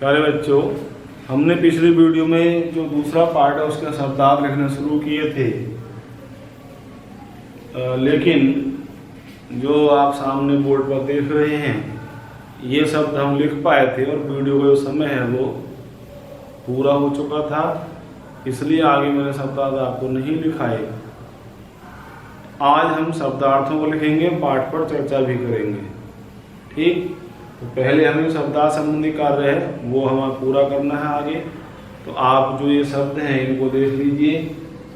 प्यारे बच्चों, हमने पिछली वीडियो में जो दूसरा पार्ट है उसके शब्दार्थ लिखने शुरू किए थे, लेकिन जो आप सामने बोर्ड पर देख रहे हैं ये शब्द हम लिख पाए थे और वीडियो का जो समय है वो पूरा हो चुका था, इसलिए आगे मैंने शब्दार्थ आपको नहीं लिखाए। आज हम शब्दार्थों को लिखेंगे, पाठ पर चर्चा भी करेंगे। ठीक, तो पहले हमें शब्दार्थ संबंधी कार्य है वो हमें पूरा करना है आगे। तो आप जो ये शब्द हैं इनको देख लीजिए।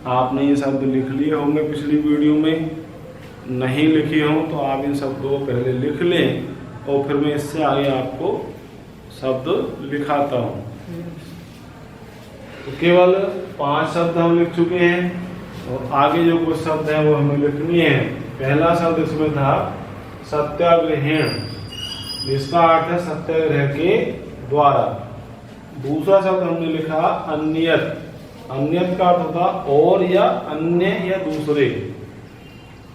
आपने ये शब्द लिख लिए होंगे पिछली वीडियो में, नहीं लिखे हों तो आप इन शब्दों को पहले लिख लें और फिर मैं इससे आगे आपको शब्द लिखाता हूँ। तो केवल 5 शब्द हम लिख चुके हैं और आगे जो कुछ शब्द हैं वो हमें लिखनी है। पहला शब्द इसमें था सत्याग्रहण, इसका अर्थ है सत्याग्रह के द्वारा। दूसरा शब्द हमने लिखा अन्यत, अन्यत का अर्थ होता और या अन्य या दूसरे।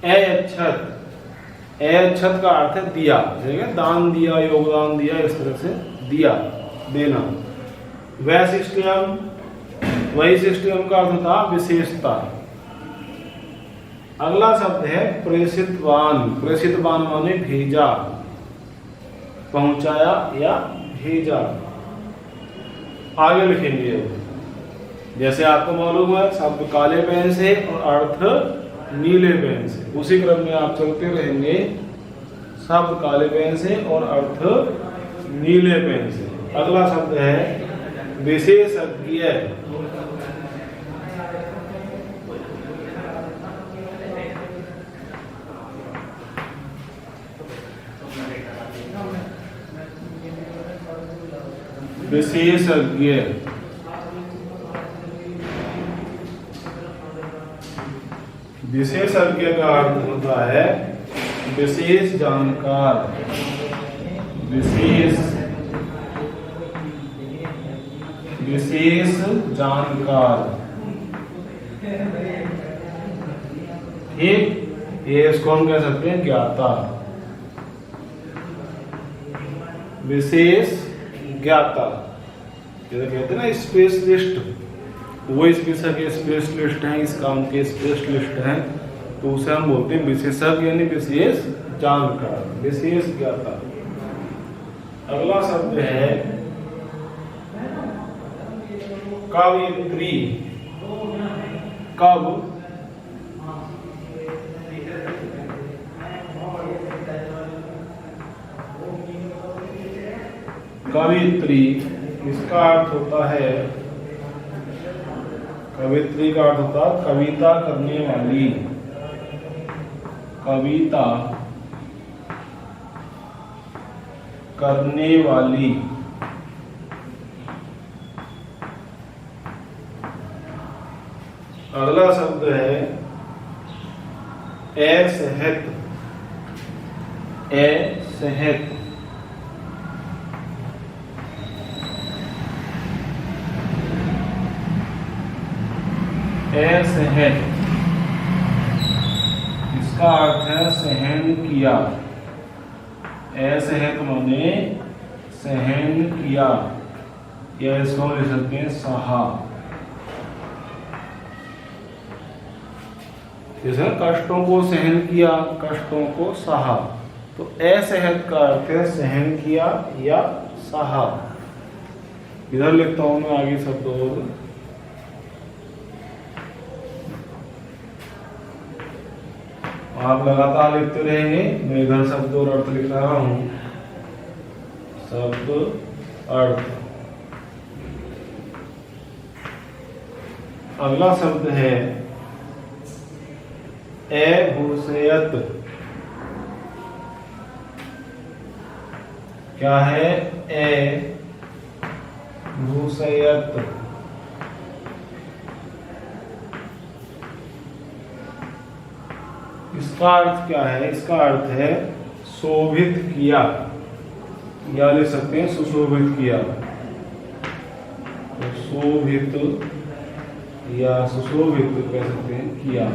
अक्षत, अक्षत का अर्थ है दिया, जैसे दान दिया, योगदान दिया, इस तरह से दिया, देना। वैशिष्ट्यम, वैशिष्ट्यम का अर्थ होता विशेषता। अगला शब्द है प्रेषितवान, प्रेषितवान माने भेजा, पहुंचाया या भेजा। आगे लिखेंगे जैसे आपको मालूम है शब्द काले पेन से और अर्थ नीले पेन से, उसी क्रम में आप चलते रहेंगे। शब्द काले पेन से और अर्थ नीले पेन से। अगला शब्द है विशेषज्ञ, विशेषज्ञ। विशेषज्ञ का अर्थ होता है विशेष जानकार, विशेष जानकार। ठीक, ये इसको हम कह सकते हैं ज्ञाता, विशेष ज्ञाता। जैसे कहते हैं ना स्पेशलिस्ट, वो इस विषय के स्पेशलिस्ट हैं, इस काम के स्पेशलिस्ट हैं, तो उसे हम बोलते हैं विशेषज्ञ यानी विशेष जानकार, विशेष ज्ञाता। अगला शब्द है कवयित्री, कव कवित्री, इसका अर्थ होता है, कवित्री का अर्थ होता है कविता करने वाली, कविता करने वाली। अगला शब्द है असहत, असहत। असहत, इसका अर्थ है सहन किया। असहत माने सहन किया, या इसको लिख सकते हैं सहा। जैसे कष्टों को सहन किया, कष्टों को सहा, तो असहत का अर्थ है सहन किया या सहा। इधर लिखता हूं मैं आगे शब्द और आप लगातार लिखते रहेंगे। मैं इधर शब्द और अर्थ लिख रहा हूं। शब्द अर्थ। अगला शब्द है अभूषयत। क्या है? अभूषयत। इसका अर्थ क्या है? इसका अर्थ है शोभित किया, या ले सकते हैं सुशोभित किया। तो शोभित या सुशोभित कह सकते हैं किया।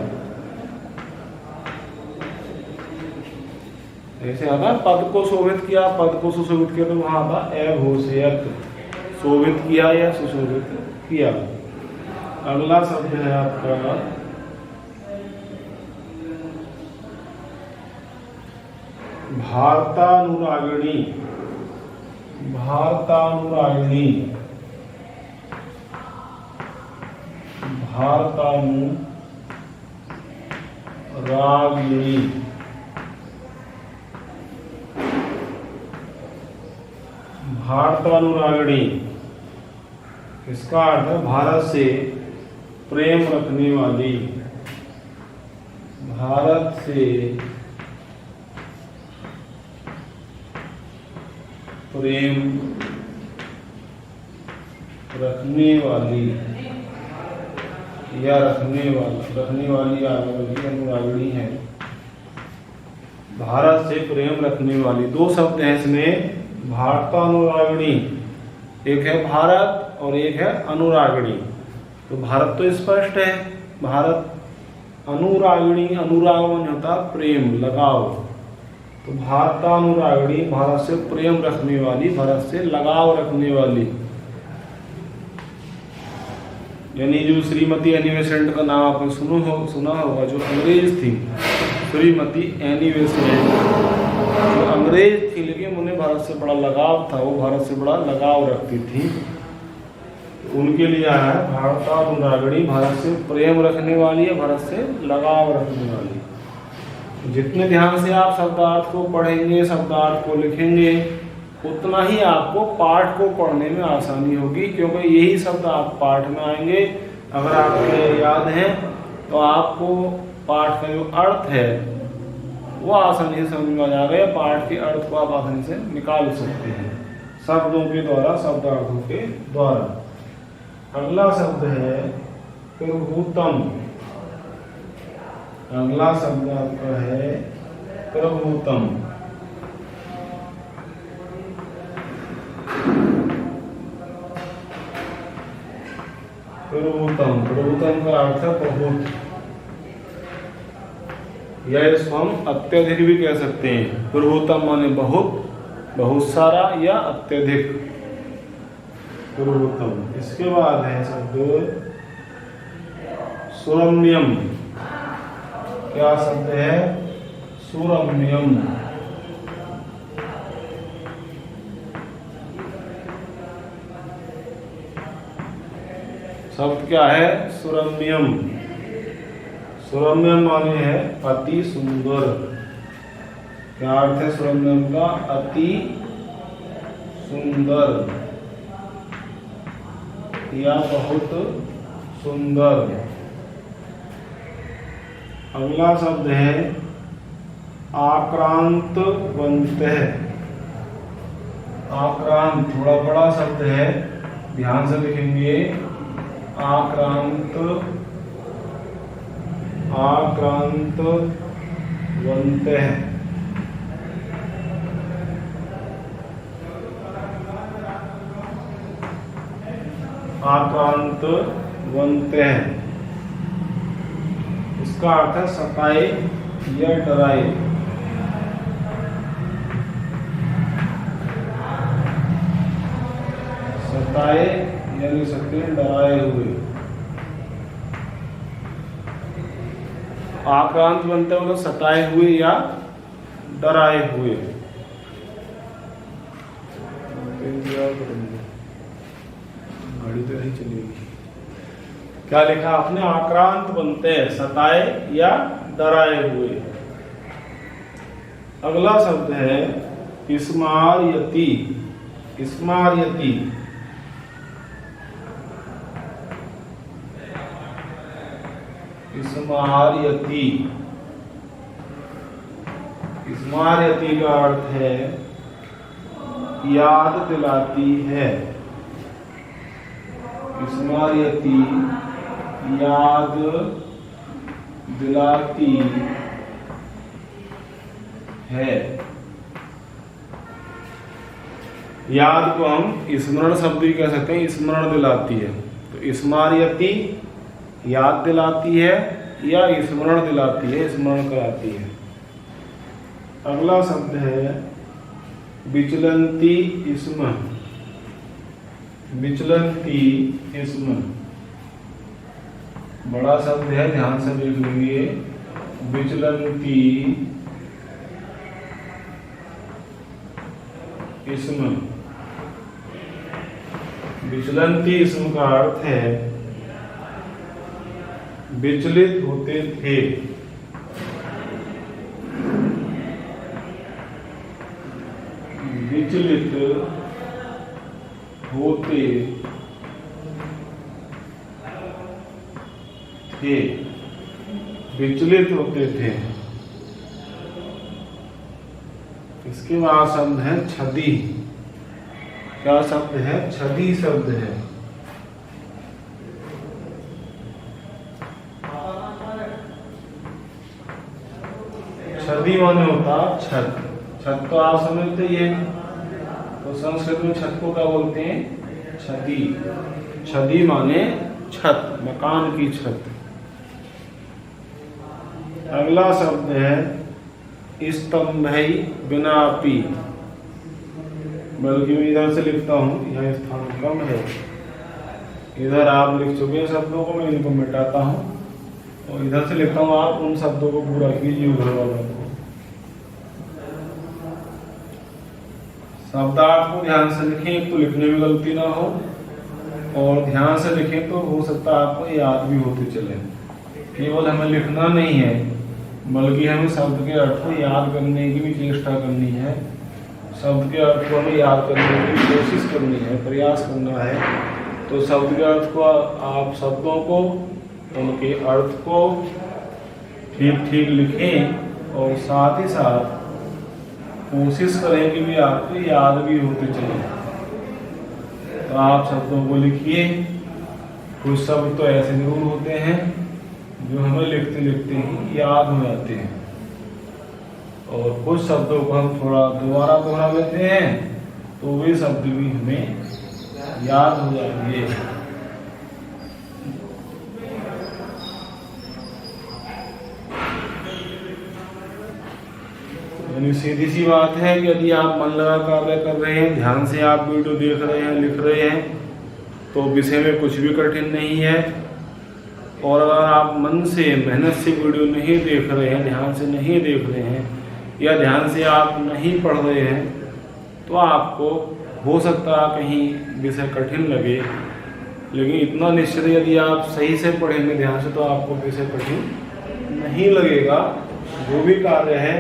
ऐसे आता पद को शोभित किया, पद को सुशोभित किया, तो वहां आता अभूषयत। शोभित किया या सुशोभित किया। अगला शब्द है आपका भारतानुरागिणी। भारतानुरागिणी, भारतानुरागिणी। भारतानुरागिणी इसका अर्थ है भारत से प्रेम रखने वाली। भारत से प्रेम रखने वाली या रखने वाली अनुरागिणी है। भारत से प्रेम रखने वाली, दो शब्द हैं इसमें, भारतानुरागिणी। एक है भारत और एक है अनुरागिणी। तो भारत तो स्पष्ट है, भारत। अनुरागिणी, अनुराग मन होता प्रेम, लगाव। तो भारतानुरागिणी भारत से प्रेम रखने वाली, भारत से लगाव रखने वाली। यानी जो श्रीमती एनी बेसेंट का नाम आपने सुना होगा, जो अंग्रेज थी, श्रीमती एनी बेसेंट, जो अंग्रेज थी लेकिन उन्हें भारत से बड़ा लगाव था, वो भारत से बड़ा लगाव रखती थी। उनके लिए है भारतानुरागिणी, भारत से प्रेम रखने वाली है, भारत से लगाव रखने वाली। जितने ध्यान से आप शब्दार्थ को पढ़ेंगे, शब्दार्थ को लिखेंगे, उतना ही आपको पाठ को पढ़ने में आसानी होगी, क्योंकि यही शब्द आप पाठ में आएंगे। अगर आपके याद है तो आपको पाठ का जो अर्थ है वो आसानी से समझ में आ जाएगा, या पाठ के अर्थ को आप आसानी से निकाल सकते हैं शब्दों के द्वारा, शब्दार्थों के द्वारा। अगला शब्द है प्रभुतम। अगला शब्द आपका है प्रभुतम। प्रभुतम, प्रभुतम का अर्थ है बहुत, या इसको हम अत्यधिक भी कह सकते हैं। प्रभुतम माने बहुत, बहुत सारा या अत्यधिक, प्रभुतम। इसके बाद है शब्द सुरम्यम। क्या शब्द है? सुरम्यम। शब्द क्या है? सुरम्यम। सुरम्यम माने है अति सुंदर। क्या अर्थ है सुरम्यम का? अति सुंदर या बहुत सुंदर। अगला शब्द है आक्रांतवंत। आक्रांत थोड़ा बड़ा शब्द है, ध्यान से लिखेंगे। आक्रांतवंत। आक्रांतवंत इसका अर्थ है सताए या डराए। सताए यानी सकते हैं डराए हुए। आक्रांत बनते हैं मतलब सताए हुए या डराए हुए। गाड़ी तो नहीं चलेगी। क्या लिखा आपने? आक्रांत बनते हैं, सताए या डराए हुए। अगला शब्द है स्मार्यति। स्मार्यति स्मार्यति। स्मार्यति का अर्थ है याद दिलाती है। स्मार्यति याद दिलाती है। याद को हम स्मरण शब्द भी कह सकते हैं, स्मरण दिलाती है। तो स्मार्यति याद दिलाती है या स्मरण दिलाती है, स्मरण कराती है। अगला शब्द है विचलंती स्म। विचलंती इसम, बड़ा शब्द है, ध्यान से देख लेंगे। विचलंती इसम, विचलंती इसम का अर्थ है विचलित होते थे। विचलित होते थे, विचलित होते थे। इसके बाद शब्द है छदी। क्या शब्द है? छदी शब्द है। छदी माने होता छत। छत तो आप समझते ही है, तो संस्कृत में छत को क्या बोलते हैं? छदी। छदी माने छत, मकान की छत। अगला शब्द है स्तंभई बिनापी, बल्कि मैं इधर से लिखता हूँ, यह स्थान कम है। इधर आप लिख चुके हैं शब्दों को, मैं इनको मिटाता हूँ और इधर से लिखता हूँ। आप उन शब्दों को पूरा कीजिए उधर वालों को। शब्दार्थ को ध्यान से लिखें, एक तो लिखने में गलती ना हो, और ध्यान से लिखें तो हो सकता है आपको याद भी होते चले। केवल हमें लिखना नहीं है, बल्कि हमें शब्द के अर्थ को याद करने की भी चेष्टा करनी है। शब्द के अर्थ को हमें याद करने की कोशिश करनी है, प्रयास करना है। तो शब्द के अर्थ को, आप शब्दों को, उनके अर्थ को ठीक ठीक लिखें और साथ ही साथ कोशिश करें कि भी आपको याद भी होते चले। तो आप शब्दों को लिखिए। कुछ शब्द तो ऐसे जरूर होते हैं जो हमें लिखते लिखते ही याद हो जाते हैं, और कुछ शब्दों को हम थोड़ा दोबारा दोहरा लेते हैं तो वे शब्द भी हमें याद हो जाएंगे। यानी सीधी सी बात है कि यदि आप मन लगा कार्य कर रहे हैं, ध्यान से आप वीडियो देख रहे हैं, लिख रहे हैं, तो विषय में कुछ भी कठिन नहीं है। और अगर आप मन से, मेहनत से वीडियो नहीं देख रहे हैं, ध्यान से नहीं देख रहे हैं, या ध्यान से आप नहीं पढ़ रहे हैं, तो आपको हो सकता है कहीं विषय कठिन लगे। लेकिन इतना निश्चित है, यदि आप सही से पढ़ेंगे ध्यान से, तो आपको विषय कठिन नहीं लगेगा। जो भी कार्य है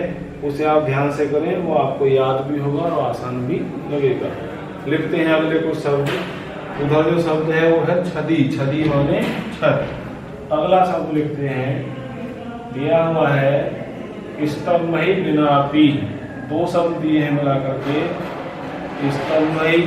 उसे आप ध्यान से करें, वो आपको याद भी होगा और आसान भी लगेगा। लिखते हैं अगले कुछ शब्द। उधर जो शब्द है वो है छदी। छदी माने छत। अगला शब्द लिखते हैं, दिया हुआ है स्तंभई बिनापी। दो शब्द दिए हैं मिला करके, स्तंभई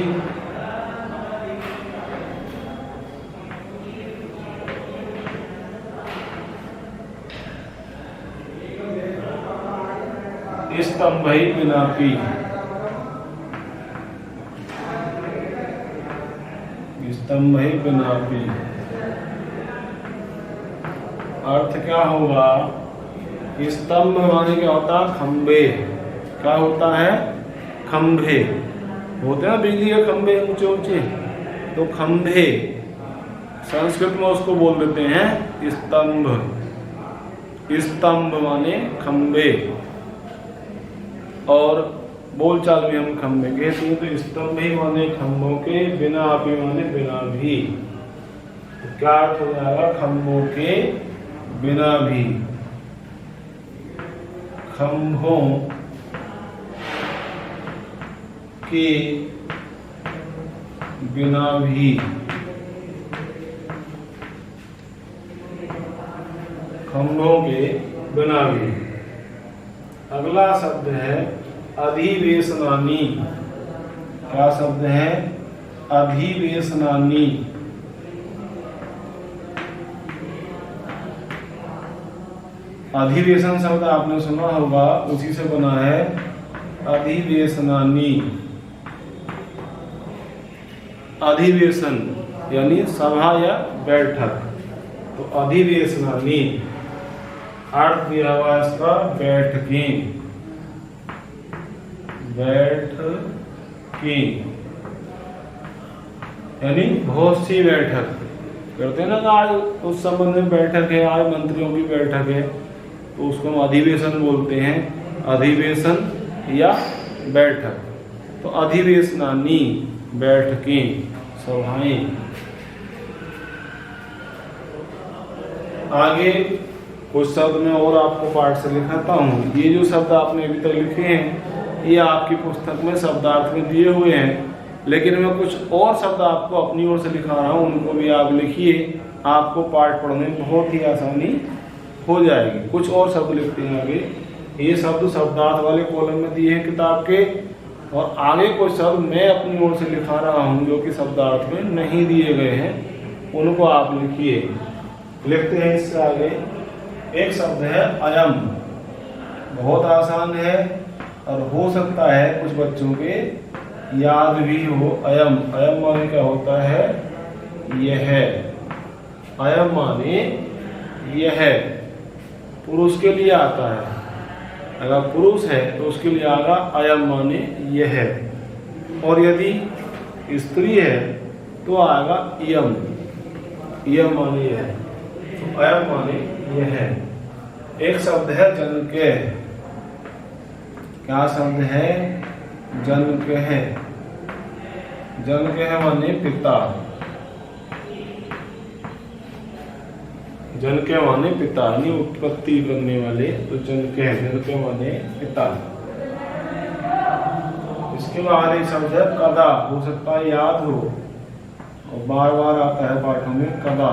स्तंभई बिनापी। स्तंभई बिनापी अर्थ क्या होगा? स्तंभ माने क्या होता है? खंबे। क्या होता है? खंबे होते हैं बिजली के खंबे ऊंचे ऊंचे, तो खंबे संस्कृत में उसको बोल देते हैं स्तंभ। स्तंभ माने खंबे, और बोलचाल में हम खंबे कहते हैं। तो स्तंभ ही माने खंभों के, बिना भी माने बिना भी। तो क्या अर्थ हो जाएगा? खंभों के बिना भी। खंभों के बिना भी। खंभों के बिना भी। अगला शब्द है अधिवेशनानी। क्या शब्द है? अधिवेशनानी। अधिवेशन शब्द आपने सुना होगा, उसी से बना है अधिवेशनानी। अधिवेशन यानी सभा या बैठक, तो अधिवेशनानी अर्थ दिया हुआ इसका बैठकें। बैठकें यानी बहुत सी बैठक करते हैं ना, आज उस संबंध में बैठक है, आज मंत्रियों की बैठक है, तो उसको हम अधिवेशन बोलते हैं, अधिवेशन या बैठक। तो अधिवेशनानी बैठकें, सभाएं। आगे कुछ शब्द मैं और आपको पाठ से लिखाता हूँ। ये जो शब्द आपने अभी तक लिखे हैं ये आपकी पुस्तक में शब्दार्थ में दिए हुए हैं, लेकिन मैं कुछ और शब्द आपको अपनी ओर से लिखा रहा हूँ, उनको भी आप लिखिए, आपको पाठ पढ़ने में बहुत ही आसानी हो जाएगी। कुछ और शब्द लिखते हैं आगे, ये शब्द शब्दार्थ वाले कॉलम में दिए हैं किताब के, और आगे कुछ शब्द मैं अपनी ओर से लिखा रहा हूँ जो कि शब्दार्थ में नहीं दिए गए हैं, उनको आप लिखिए। लिखते हैं इससे आगे। एक शब्द है अयम, बहुत आसान है और हो सकता है कुछ बच्चों के याद भी हो। अयम, अयम माने क्या होता है? यह। अयम माने यह, पुरुष के लिए आता है। अगर पुरुष है तो उसके लिए आएगा अयम माने यह, और यदि स्त्री है तो आएगा इयम, इयम माने यह, तो अयम माने यह। एक शब्द है जनके, क्या शब्द है? जनके है। जनके है माने पिता, जनके माने पिता, यानी उत्पत्ति करने वाले, तो जनके है, जनके माने पिता। इसके बाद एक शब्द है कदा, हो सकता है याद हो और बार बार आता है पाठों में। कदा,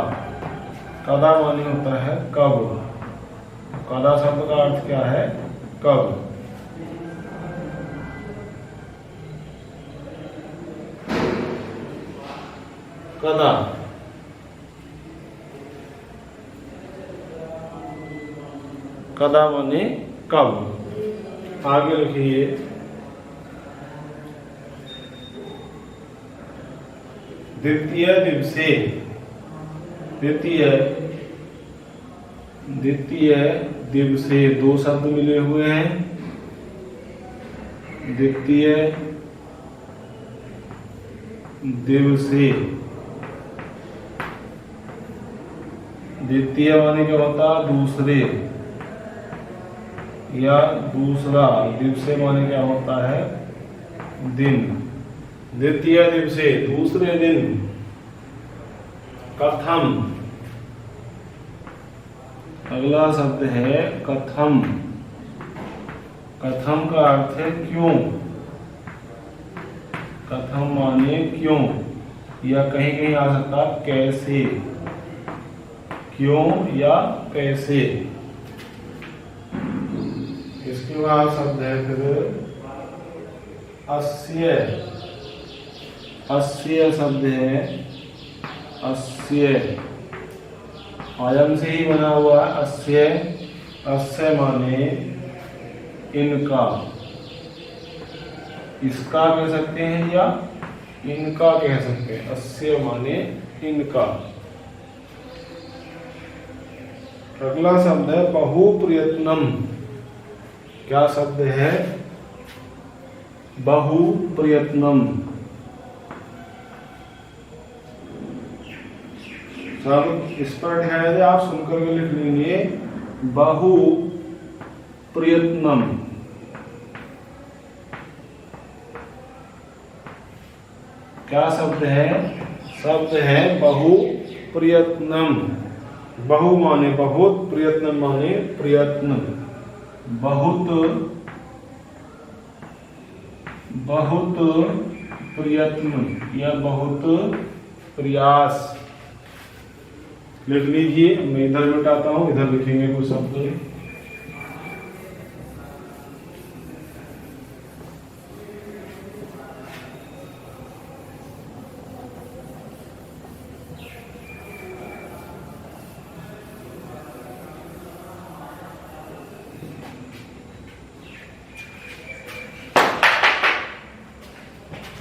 कदा माने होता है कब। कदा शब्द का अर्थ क्या है? कब। कदा, कदा माने कब। आगे लिखिए द्वितीय दिवसे, द्वितीय, द्वितीय दिवसे, दो शब्द मिले हुए हैं। द्वितीय दिवसे, द्वितीय माने क्या होता? दूसरे या दूसरा। दिवसे माने क्या होता है? दिन। द्वितीय दिवसे, दूसरे दिन। कथम, अगला शब्द है कथम। कथम का अर्थ है क्यों। कथम माने क्यों, या कहीं कहीं आ सकता है कैसे, क्यों या कैसे। इसके बाद शब्द है फिर अस्य, अस्य शब्द है अस्य, अयम से ही बना हुआ है अस्य। अस्य माने इनका, इसका कह सकते हैं या इनका कह सकते हैं। अस्य माने इनका। अगला शब्द है बहुप्रयत्नम। क्या शब्द है? बहुप्रयत्नम। सब इस पर ध्यान दे, आप सुनकर के लिख लेंगे बहुप्रयत्नम। क्या शब्द है? शब्द है बहुप्रयत्नम। बहु माने बहुत, प्रयत्न माने प्रयत्न। बहुत, बहुत प्रयत्न या बहुत प्रयास। लिख लीजिए, मैं इधर मिटाता हूं, इधर लिखेंगे कुछ शब्द।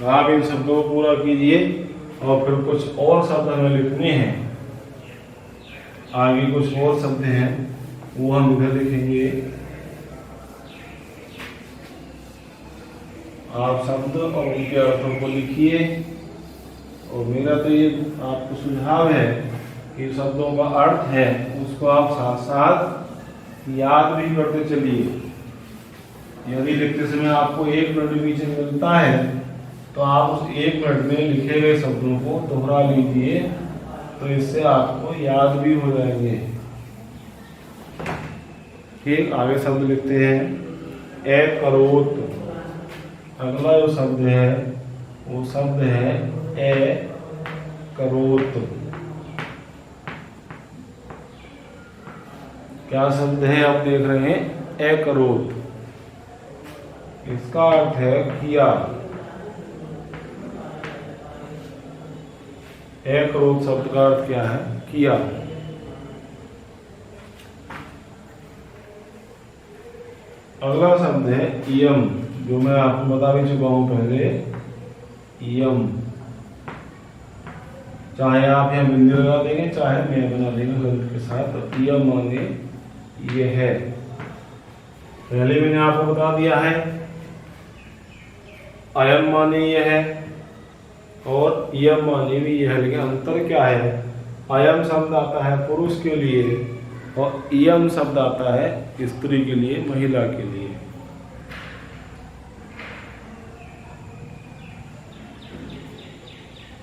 आप इन शब्दों को पूरा कीजिए और फिर कुछ और शब्द हमें लिखने हैं। आगे कुछ और शब्द हैं वो हम इधर लिखेंगे। आप शब्द और उनके अर्थों को लिखिए। और मेरा तो ये आपको सुझाव है कि शब्दों का अर्थ है उसको आप साथ साथ याद भी करते चलिए। यदि लिखते समय आपको 1 मिनट पीछे मिलता है तो आप उस 1 मिनट में लिखे गए शब्दों को दोहरा लीजिए, तो इससे आपको याद भी हो जाएंगे। ठीक, आगे शब्द लिखते हैं ए करोत। अगला जो शब्द है वो शब्द है ए करोत। क्या शब्द है आप देख रहे हैं, ए करोत। इसका अर्थ है किया। ए करोत शब्द का अर्थ क्या है, किया। अगला शब्द है इयम, जो मैं आपको बता भी चुका हूं पहले, इयम। चाहे आप यहाँ बिंदु लगा देंगे चाहे मैं बना देंगे गलत के साथ, तो इयम माने ये है। पहले मैंने आपको बता दिया है अयम माने ये है और इयम माने भी ये है, लेकिन अंतर क्या है, अयम शब्द आता है पुरुष के लिए और इयम शब्द आता है स्त्री के लिए, महिला के लिए।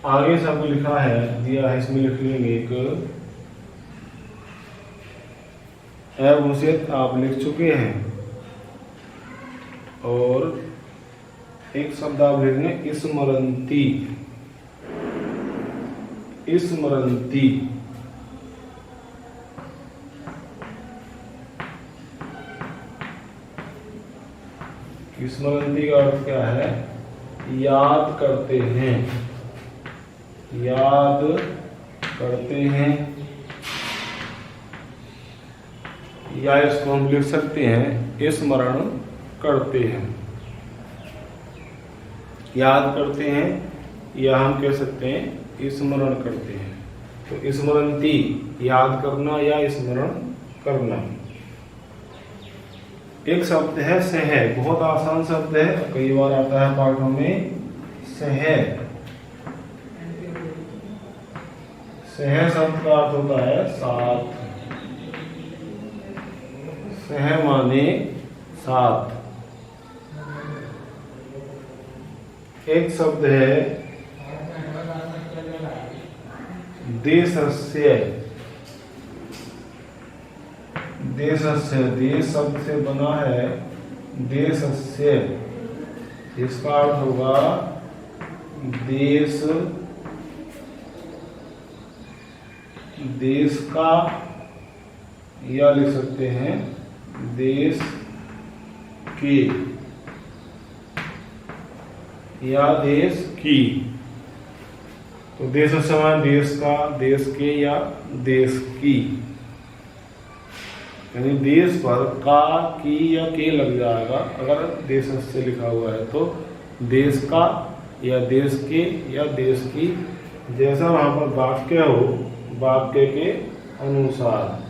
आगे शब्द लिखा है, दिया है, इसमें लिख लेंगे एक अघोषित आप लिख चुके हैं, और एक शब्द आप लिख लें स्मरंती। स्मरंती स्मरंती का अर्थ क्या है, याद करते हैं। याद करते हैं, या इसको हम लिख सकते हैं स्मरण करते हैं। याद करते हैं या हम कह सकते हैं स्मरण करते हैं। तो स्मरंती याद करना या स्मरण करना। एक शब्द है सह, बहुत आसान शब्द है, कई बार आता है पाठों में। सह, सह शब्द का अर्थ होता है साथ। सह माने साथ। एक शब्द है देशस्य। देशस्य, देश शब्द से बना है देशस्य। इसका अर्थ होगा देश, देश का, या लिख सकते हैं देश के, या देश की। तो देश समय देश का, देश के या देश की, यानी देश पर का, की या के लग जाएगा अगर देश से लिखा हुआ है तो। देश का या देश के या देश की, जैसा वहां पर वाक्य हो वाक्य के अनुसार।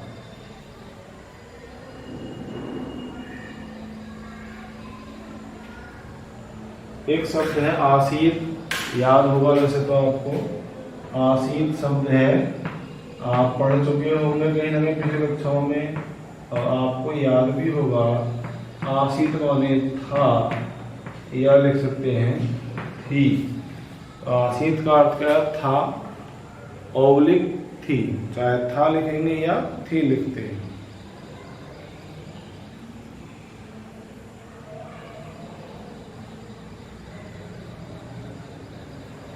एक शब्द है आसीत, याद होगा वैसे तो आपको। आसीत शब्द है, आप पढ़ चुके होंगे कहीं ना कहीं पिछले कक्षाओं में, और आपको याद भी होगा। आसीत माने था, या लिख सकते हैं थी। आसीत का अर्थ क्या था, ओब्लिक थी, चाहे था लिखेंगे या थी लिखते हैं।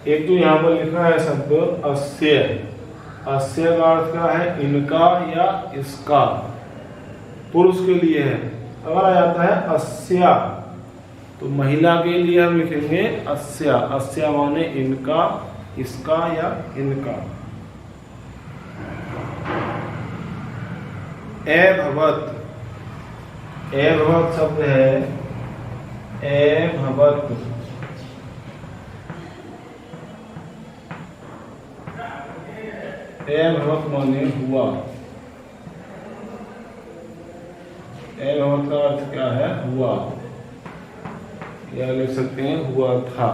एक तो यहाँ पर लिखा है शब्द अस्य। अस्य का अर्थ क्या है, इनका या इसका, पुरुष के लिए है। अगर आ जाता है अस्या तो महिला के लिए हम लिखेंगे अस्या। अस्या माने इनका, इसका या इनका। एभवत, एभवत शब्द है एभवत। एभवत माने हुआ। एभवत का अर्थ क्या है, हुआ, या लिख सकते हैं हुआ था।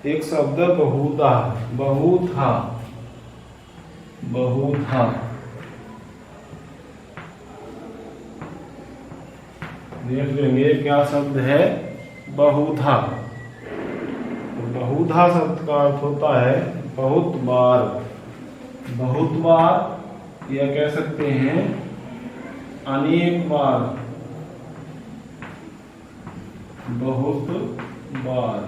एक शब्द बहुधा, बहुधा, बहुधा। देख लेंगे क्या शब्द है बहुधा। बहुधा शब्द का अर्थ होता है बहुत बार, बहुत बार या कह सकते हैं अनेक बार, बहुत बार।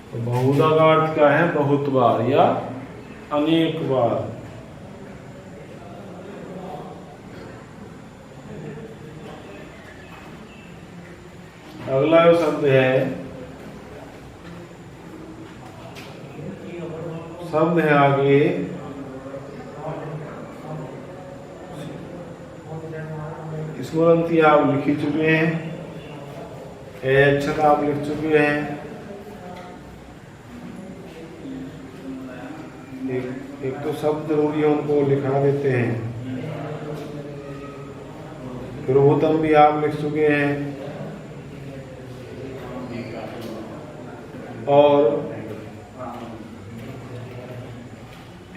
तो बहुधा का अर्थ क्या है बहुत बार या अनेक बार। अगला जो शब्द है आगे स्मृति आप लिख ही चुके हैं, अक्षर आप लिख चुके हैं। एक तो शब्द जरूरी है उनको लिखा देते हैं। फिर उत्तम भी आप लिख चुके हैं और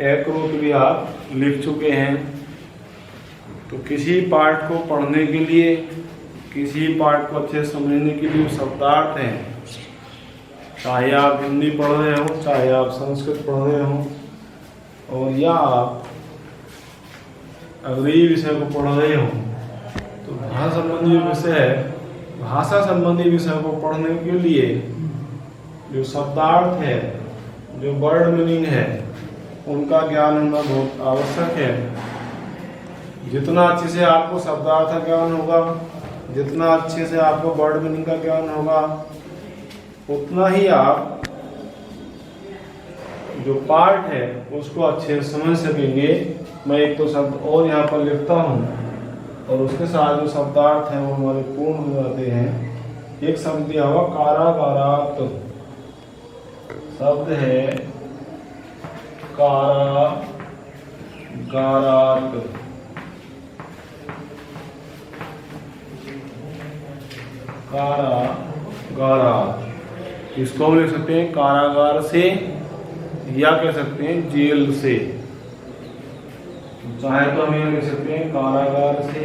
एकरूप भी आप लिख चुके हैं। तो किसी पाठ को पढ़ने के लिए, किसी पाठ को अच्छे समझने के लिए शब्दार्थ हैं, चाहे आप हिंदी पढ़ रहे हो, चाहे आप संस्कृत पढ़ रहे हो, और या आप अंग्रेजी विषय को पढ़ रहे हो, तो भाषा संबंधी विषय को पढ़ने के लिए जो शब्दार्थ है, जो वर्ड मीनिंग है, उनका ज्ञान होना बहुत आवश्यक है। जितना अच्छे से आपको शब्दार्थ का ज्ञान होगा, जितना अच्छे से आपको वर्ड मीनिंग का ज्ञान होगा, उतना ही आप जो पार्ट है उसको अच्छे से समझ सकेंगे। मैं एक तो शब्द और यहाँ पर लिखता हूँ और उसके साथ जो शब्दार्थ है वो हमारे पूर्ण हो जाते हैं। एक शब्द दिया हुआ कारागारात, शब्द है कारागारात, कारागारात। इसको हम लिख सकते हैं कारागार से या कह सकते हैं जेल से। चाहे तो हम यह लिख सकते हैं कारागार से,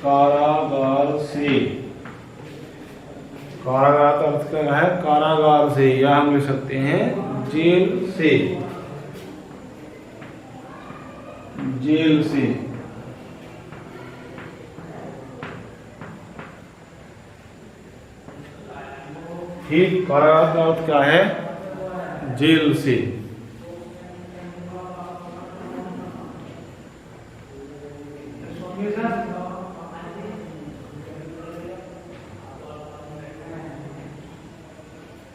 कारागार से। कारागार का अर्थ क्या है कारागार से, या हम लिख सकते हैं जेल से, जेल से। ठीक, कारागार का अर्थ क्या है जेल से।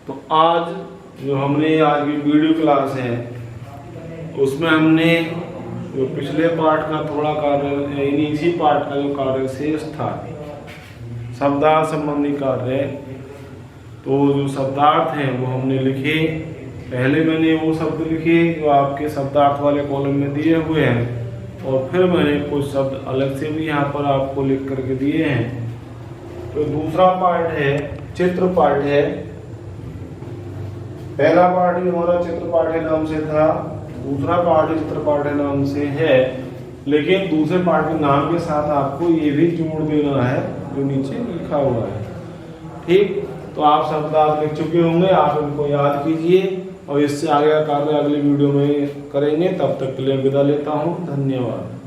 तो आज जो हमने आज की वीडियो क्लास है उसमें हमने जो पिछले पार्ट का थोड़ा कार्य, इसी पार्ट का जो कार्य शेष था शब्दार्थ संबंधी कार्य, तो जो शब्दार्थ हैं वो हमने लिखे। पहले मैंने वो शब्द लिखे जो आपके शब्दार्थ वाले कॉलम में दिए हुए हैं, और फिर मैंने कुछ शब्द अलग से भी यहाँ पर आपको लिख करके दिए हैं। तो दूसरा पार्ट है चित्र पाठ है। पहला पार्ट हमारा चित्र पाठ नाम से था, दूसरा पार्ट चित्र पाठ नाम से है, लेकिन दूसरे पार्ट के नाम के साथ आपको ये भी जोड़ देना है जो नीचे लिखा हुआ है। ठीक, तो आप शब्दार्थ लिख चुके होंगे, आप इनको याद कीजिए और इससे आगे का कार्य अगली वीडियो में करेंगे। तब तक के लिए विदा लेता हूँ, धन्यवाद।